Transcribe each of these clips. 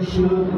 Shri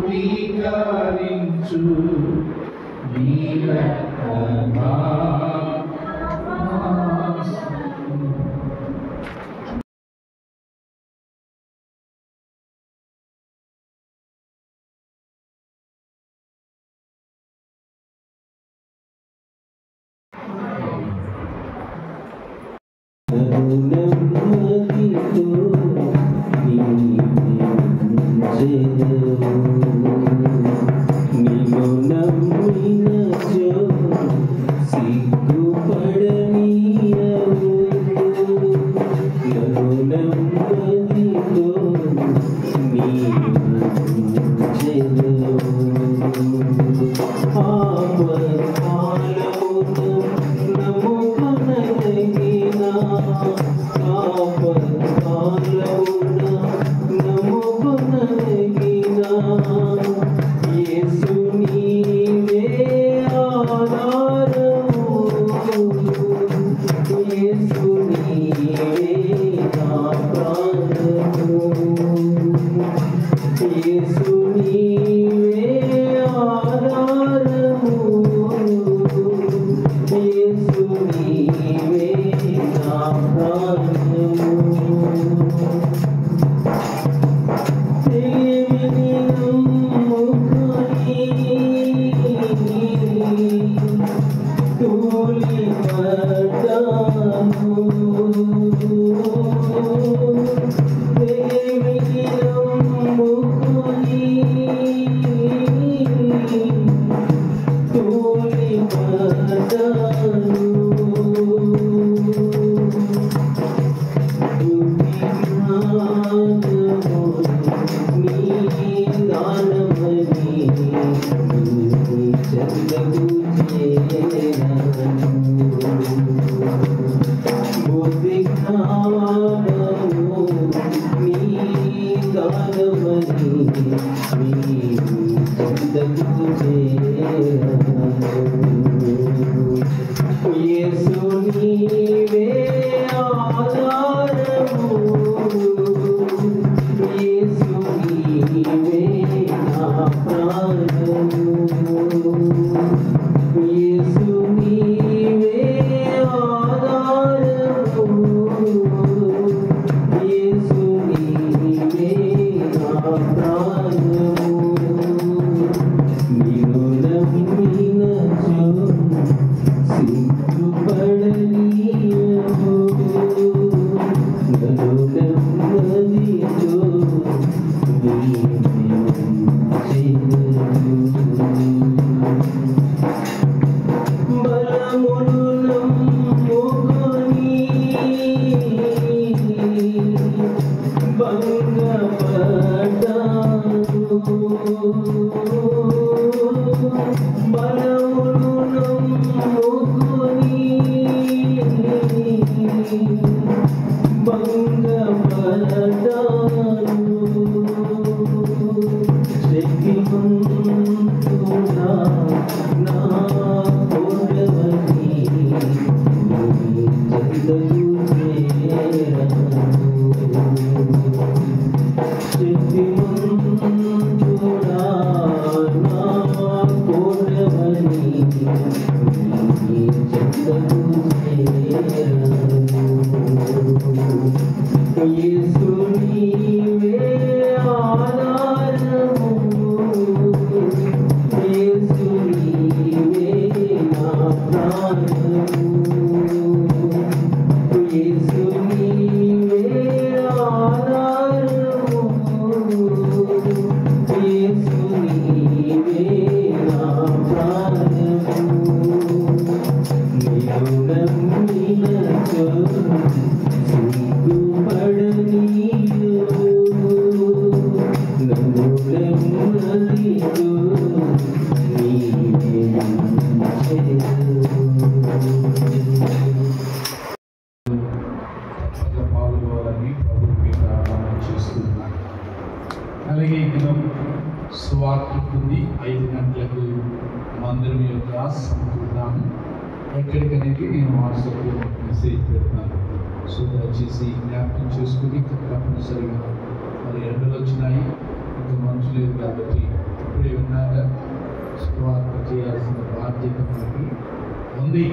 అలాగే దినం సువార్త ఉంది 5 గంటలకు మందిరం యొక్క సమకూరుతాము. ఎక్కడికనేది నేను వాట్సాప్లో మెసేజ్ పెడతాను. సో దయచేసి జ్ఞాపకం చేసుకుని తప్పనిసరిగా మరి ఎండలు వచ్చినాయి, ఇంకా మంచు లేదు కాబట్టి ఇప్పుడే ఉన్నాక సువార్త చేయాల్సిన బాధ్యత మనకి ఉంది.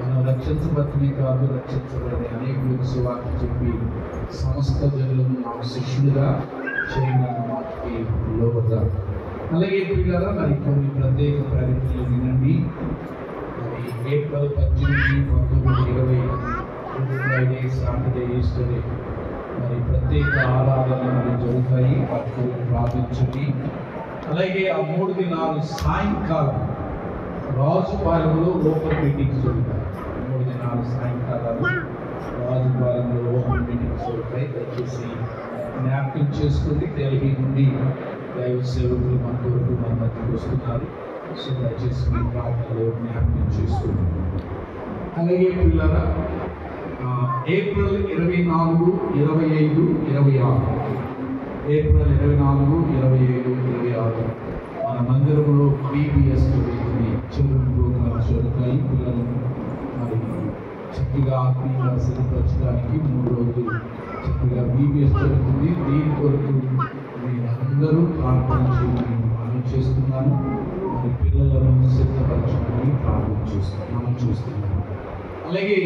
మనం రక్షించబడమే కాదు, రక్షించబడే అనేకులకు సువార్త చెప్పి సమస్త జనులను నాకు శిష్యులుగా చేయమన్న మాటకి లోబడతారు. అలాగే పిల్లల మరి కొన్ని ప్రత్యేక ప్రకటనలు వినండి. మరి ఏప్రిల్ 18, 19, 20 ఫ్రైడే, సాటర్డే, ఈస్టర్డే మరి ప్రత్యేక ఆరాధనలు జరుగుతాయి. వాటిని ప్రార్థించండి. అలాగే ఆ 3 దినాలు సాయంకాలం రాజుపాలెంలో ఓపెన్ మీటింగ్స్ జరుగుతాయి. 3 దినాలు సాయంకాలాలు రాజుపాలెంలో ఓపెన్ మీటింగ్స్ జరుగుతాయి. దయచేసి జ్ఞాపకం చేసుకుని ఢిల్లీ నుండి దైవ సేవకులు మన కొరకు మన మధ్యకు వస్తున్నారు. సో దయచేసి మీ ప్రార్థనలో జ్ఞాపకం చేసుకుని. అలాగే పిల్లల ఏప్రిల్ 24, 25, 26 ఏప్రిల్ 24, 25, 26 మన మందిరంలో బీబీఎస్ జరుగుతుంది. చిల్డ్రన్ ప్రోగ్రామ్స్ జరుగుతాయి. పిల్లలను మరి చక్కగా ఆత్మీయంగా సిద్ధపరచడానికి 3 రోజులు చక్కగా బీబీఎస్ జరుగుతుంది. దీని కొరకు మీరందరూ ప్రార్థన చేయమని మనం చేస్తున్నాను. మరి పిల్లలను సిద్ధపరచమని మనం చూస్తున్నాము. అలాగే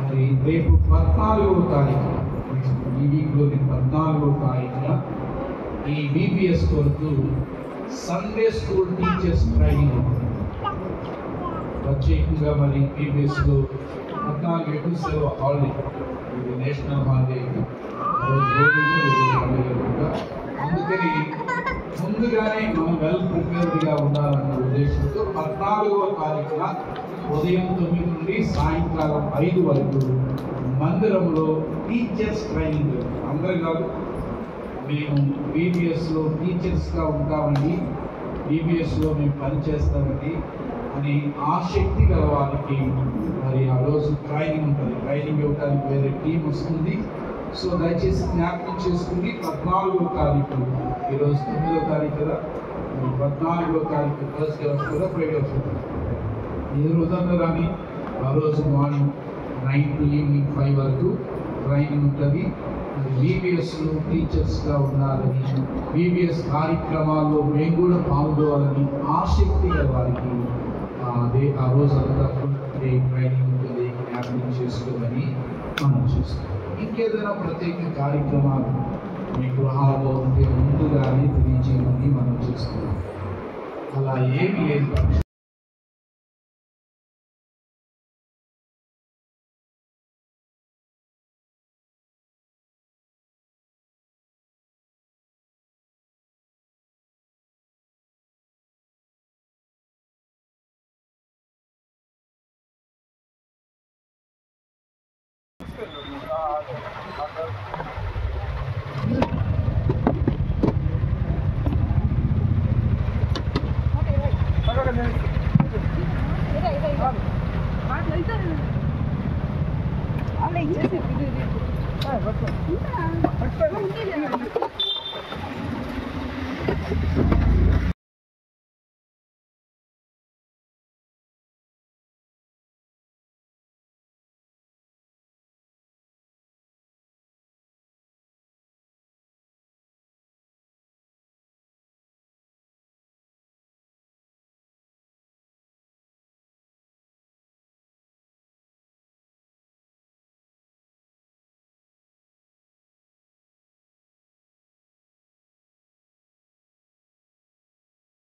మరి రేపు 14వ తారీఖున, ఈ వీక్లోని 14వ తారీఖున ఈ బీబీఎస్ కొరకు సండే స్కూల్ టీచర్స్ ట్రైనింగ్ ఉంటుంది. ప్రత్యేకంగా మరి బీబీఎస్లో 14 ఏప్రిల్ సెలవు హాలిడే, ఇది నేషనల్ హాలిడే. అందుకని ముందుగానే మనం వెల్ ప్రిపేర్డ్గా ఉండాలన్న ఉద్దేశంతో 14వ తారీఖున ఉదయం 9 నుండి సాయంకాలం 5 వరకు మందిరంలో టీచర్స్ ట్రైనింగ్. అందరూ కాదు, మేము బీబీఎస్లో టీచర్స్గా ఉంటామండి, బీబీఎస్లో మేము పనిచేస్తామండి అని ఆసక్తి గల వారికి మరి ఆ రోజు ట్రైనింగ్ ఉంటుంది. ట్రైనింగ్ ఇవ్వడానికి వేరే టీం వస్తుంది. సో దయచేసి జ్ఞాపకం చేసుకుని 14వ తారీఖు, ఈరోజు 9వ తారీఖు కదా, 14వ తారీఖు థర్స్డే వస్తుందా, ఫ్రైడే వస్తుందా, ఏ రోజన్నా కానీ ఆ రోజు మార్నింగ్ 9 to ఈవినింగ్ 5 వరకు ట్రైనింగ్ ఉంటుంది. బీబీఎస్లో టీచర్స్గా ఉండాలని, బీబీఎస్ కార్యక్రమాల్లో మేము కూడా పాల్గొవాలని ఆసక్తి గల వారికి ఆ రోజంతా ఫుల్ డే ట్రైనింగ్ ఉంటుంది. జ్ఞాపకం చేసుకోమని మనం చూస్తాం. ఇంకేదైనా ప్రత్యేక కార్యక్రమాలు మీ గృహాల్లో ఉంటే ముందుగానే తెలియజేయమని మనం చూస్తున్నాం. అలా ఏమి లేదు.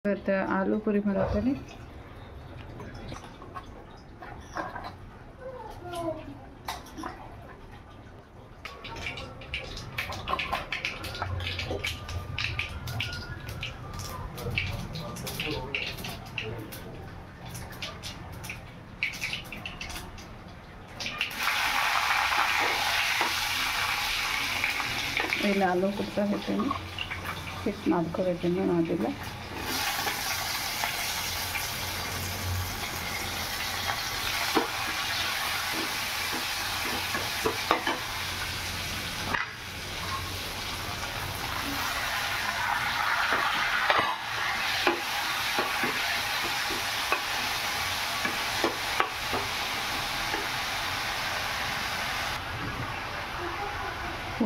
ಇವತ್ತು ಆಲೂ ಪೂರಿ ಮಾಡತ್ತೇನೆ. ಇಲ್ಲಿ ಆಲೂ ಕುಡ್ಸಾಕತ್ತೀನಿ, ಹಿಟ್ಟು ಮಾಡ್ಕೋಬೇಕಿನ್ನು ಮಾಡಿಲ್ಲ.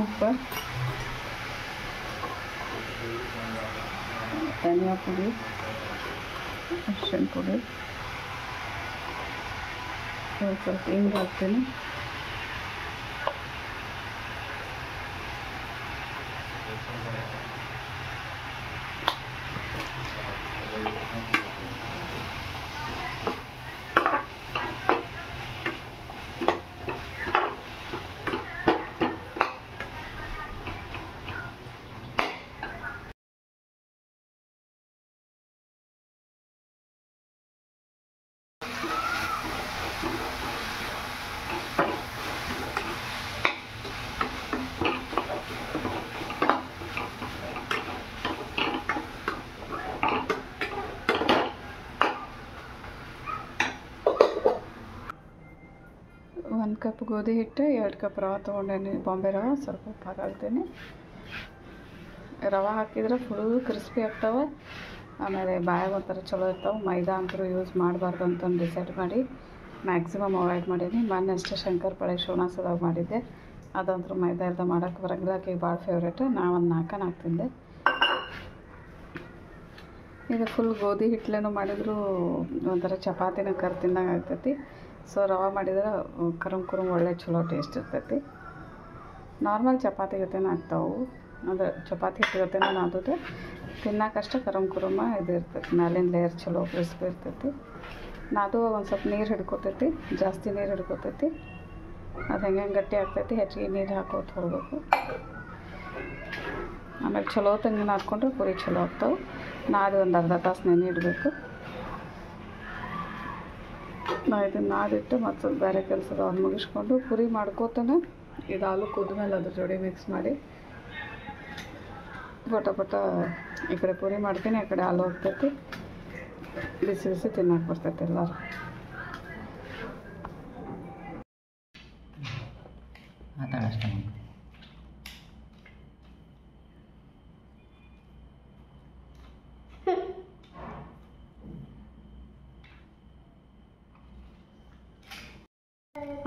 ಉಪ್ಪು, ಧನಿಯಾ ಪುಡಿ, ಅರಿಶಿನ ಪುಡಿ, ಸ್ವಲ್ಪ ಹಿಂಗೆ ಹಾಕ್ತೀನಿ. ಒಂದು ಕಪ್ ಗೋಧಿ ಹಿಟ್ಟು, 2 ಕಪ್ ರವೆ ತೊಗೊಂಡೇನಿ, ಬಾಂಬೆ ರವೆ. ಸ್ವಲ್ಪ ಉಪ್ಪು ಹಾಕ್ತೀನಿ. ರವೆ ಹಾಕಿದ್ರೆ ಫುಲ್ ಕ್ರಿಸ್ಪಿ ಆಗ್ತಾವೆ, ಆಮೇಲೆ ಬಾಯಾಗ ಒಂಥರ ಚಲೋ ಇರ್ತಾವೆ. ಮೈದಾ ಅಂತೂ ಯೂಸ್ ಮಾಡಬಾರ್ದು ಅಂತಂದು ಡಿಸೈಡ್ ಮಾಡಿ ಮ್ಯಾಕ್ಸಿಮಮ್ ಅವಾಯ್ಡ್ ಮಾಡೀನಿ. ಮೊನ್ನೆ ಅಷ್ಟೇ ಶಂಕರಪಾಳೆ ಶಿವನಾಸದಾಗ ಮಾಡಿದ್ದೆ, ಅದಂತೂ ಮೈದಾ ಇರ್ದ ಮಾಡೋಕ್ಕೆ ಬರೋಂಗಿಲ್ಲ. ಆಕೆಗೆ ಭಾಳ ಫೇವ್ರೇಟ್. ನಾ ಒಂದು 4 ತಿಂದೆ. ಇದು ಫುಲ್ ಗೋಧಿ ಹಿಟ್ಲೇನು ಮಾಡಿದ್ರು ಒಂಥರ ಚಪಾತಿನ ಕರ್ ತಿಂದಂಗೆ ಆಗ್ತೈತಿ. ಸೊ ರವೆ ಮಾಡಿದ್ರೆ ಕರುಮ್ ಒಳ್ಳೆ ಚಲೋ ಟೇಸ್ಟ್ ಇರ್ತೈತಿ. ನಾರ್ಮಲ್ ಚಪಾತಿ ಗತೆನ ಆಗ್ತಾವೆ, ಅಂದರೆ ಚಪಾತಿ ಹಿಟ್ಟು ಗತೆನ ನಾದಿದ್ರೆ ತಿನ್ನೋಕಷ್ಟೇ ಕರುಮ್ ಇದು ಇರ್ತೈತಿ. ಮ್ಯಾಲಿನ ಲೇಯರ್ ಚಲೋ ಕ್ರಿಸ್ಪಿ ಇರ್ತೈತಿ. ನಾದು ಒಂದು ಸ್ವಲ್ಪ ನೀರು ಹಿಡ್ಕೊತೈತಿ, ಜಾಸ್ತಿ ನೀರು ಹಿಡ್ಕೊತೈತಿ. ಅದು ಹೆಂಗೆ ಗಟ್ಟಿ ಆಗ್ತೈತಿ, ಹೆಚ್ಚಿಗೆ ನೀರು ಹಾಕೋದು ಹೊರಬೇಕು. ಆಮೇಲೆ ಚಲೋ ತಂಗಿ ನಾದ್ಕೊಂಡ್ರೆ ಪೂರಿ ಚಲೋ ಆಗ್ತಾವೆ. ನಾದಿ ಒಂದು ಅರ್ಧ ತಾಸು ನೆನೆ ಇಡಬೇಕು. ನಾ ಇದನ್ನು ನಾದಿಟ್ಟು ಮತ್ತು ಸ್ವಲ್ಪ ಬೇರೆ ಕೆಲಸದವ್ರು ಮುಗಿಸ್ಕೊಂಡು ಪುರಿ ಮಾಡ್ಕೋತಾನೆ ಇದು ಹಾಲು ಕುದ್ಮೇಲೆ ಅದ್ರ ಜೋಡಿ ಮಿಕ್ಸ್ ಮಾಡಿ ಪಟ ಈ ಕಡೆ ಪುರಿ ಮಾಡ್ತೀನಿ, ಆ ಕಡೆ ಹಾಲು ಹೋಗ್ತೈತಿ. ಬಿಸಿ ಬಿಸಿ ತಿನ್ನಕ್ಕೆ ಬರ್ತೈತಿ ಎಲ್ಲರೂ.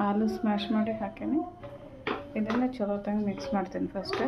ಆಲೂ ಸ್ಮ್ಯಾಶ್ ಮಾಡಿ ಹಾಕೀನಿ. ಇದನ್ನು ಚಲೋ ತಂಗೆ ಮಿಕ್ಸ್ ಮಾಡ್ತೀನಿ ಫಸ್ಟ್.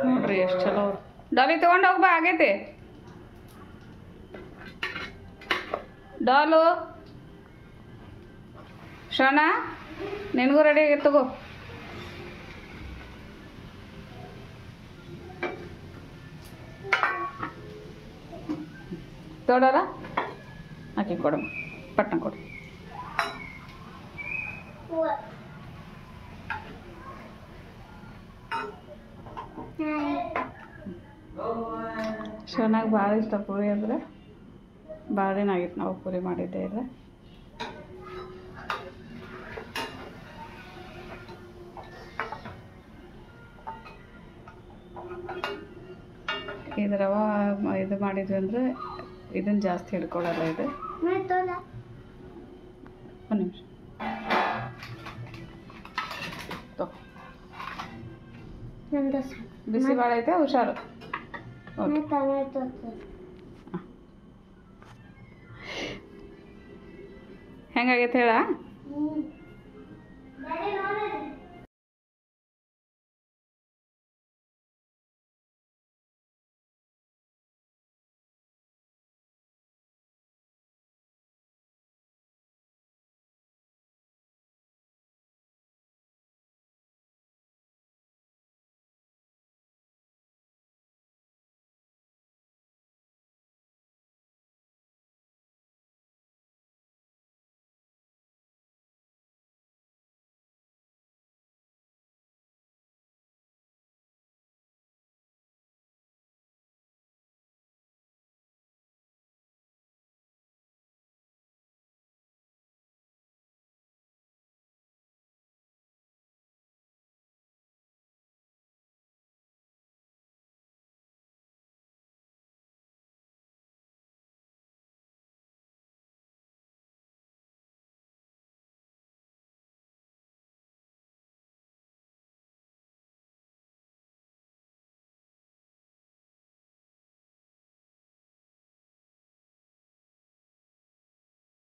ನೋಡ್ರಿ ಎಷ್ಟು ಚಲೋ ಡಾಲಿ ತೊಗೊಂಡು ಹೋಗ್ಬಾ ಆಗೈತೆ ಡಾಲು ಶೋನ ನಿನಗೂ ರೆಡಿ ಆಗೈತೆ ತಗೋ ತೋಡಲ್ಲ ಆಕೆ ಕೊಡಮ್ಮ ಪಟ್ನ ಕೊಡು ಶೋನಾಗ ಭಾಳ ಇಷ್ಟ ಪೂರಿ ಅಂದರೆ ಭಾಳ ದಿನ ಆಗಿತ್ತು ನಾವು ಪೂರಿ ಮಾಡಿದ್ದೆ ಇಲ್ಲ ಇದು ರವೆ ಇದು ಮಾಡಿದ್ವಿ ಅಂದರೆ ಇದನ್ನು ಜಾಸ್ತಿ ಹಿಡ್ಕೊಳ್ಳಲ್ಲ ಇದು ಒಂದು ನಿಮಿಷ ಬಿಸಿ ಭಾಳ ಐತೆ ಹುಷಾರು ಹೆಂಗಾಗೈತೆ ಹೇಳ